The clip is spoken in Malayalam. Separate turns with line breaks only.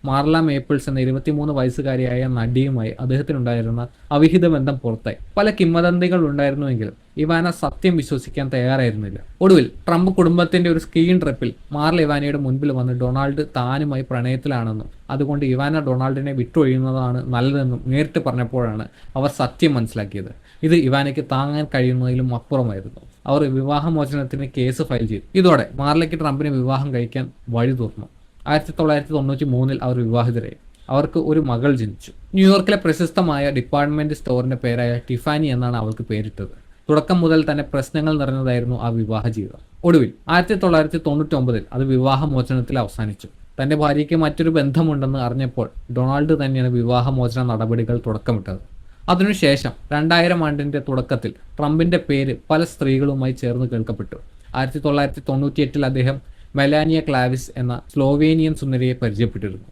മാർല മേപ്പിൾസ് എന്ന 23 വയസ്സുകാരിയായ നടിയുമായി അദ്ദേഹത്തിനുണ്ടായിരുന്ന അവിഹിത ബന്ധം പുറത്തായി. പല കിംവദന്തികൾ ഉണ്ടായിരുന്നുവെങ്കിലും ഇവാന സത്യം വിശ്വസിക്കാൻ തയ്യാറായിരുന്നില്ല. ഒടുവിൽ ട്രംപ് കുടുംബത്തിന്റെ ഒരു സ്കീൻ ട്രിപ്പിൽ മാർല ഇവാനയുടെ മുൻപിൽ വന്ന് ഡൊണാൾഡ് താനുമായി പ്രണയത്തിലാണെന്നും അതുകൊണ്ട് ഇവാന ഡൊണാൾഡിനെ വിട്ടൊഴിയുന്നതാണ് നല്ലതെന്നും നേരിട്ട് പറഞ്ഞപ്പോഴാണ് അവർ സത്യം മനസ്സിലാക്കിയത്. ഇത് ഇവാനയ്ക്ക് താങ്ങാൻ കഴിയുന്നതിലും അപ്പുറമായിരുന്നു. അവർ വിവാഹമോചനത്തിന് കേസ് ഫയൽ ചെയ്തു. ഇതോടെ മാർലയ്ക്ക് ട്രംപിനെ വിവാഹം കഴിക്കാൻ വഴി തുറന്നു. 1993 അവർ വിവാഹിതരായി. അവർക്ക് ഒരു മകൾ ജനിച്ചു. ന്യൂയോർക്കിലെ പ്രശസ്തമായ ഡിപ്പാർട്ട്മെന്റ് സ്റ്റോറിന്റെ പേരായ ടിഫാനി എന്നാണ് അവൾക്ക് പേരിട്ടത്. തുടക്കം മുതൽ തന്നെ പ്രശ്നങ്ങൾ നിറഞ്ഞതായിരുന്നു ആ വിവാഹ ജീവിതം. ഒടുവിൽ 1999 അത് വിവാഹമോചനത്തിൽ അവസാനിച്ചു. തന്റെ ഭാര്യയ്ക്ക് മറ്റൊരു ബന്ധമുണ്ടെന്ന് അറിഞ്ഞപ്പോൾ ഡൊണാൾഡ് തന്നെയാണ് വിവാഹമോചന നടപടികൾ തുടക്കമിട്ടത്. അതിനുശേഷം 2000 ആണ്ടിന്റെ തുടക്കത്തിൽ ട്രംപിന്റെ പേര് പല സ്ത്രീകളുമായി ചേർന്ന് കേൾക്കപ്പെട്ടു. 1998 അദ്ദേഹം മെലാനിയ ക്ലാവിസ് എന്ന സ്ലോവേനിയൻ സുന്ദരിയെ പരിചയപ്പെട്ടിരുന്നു.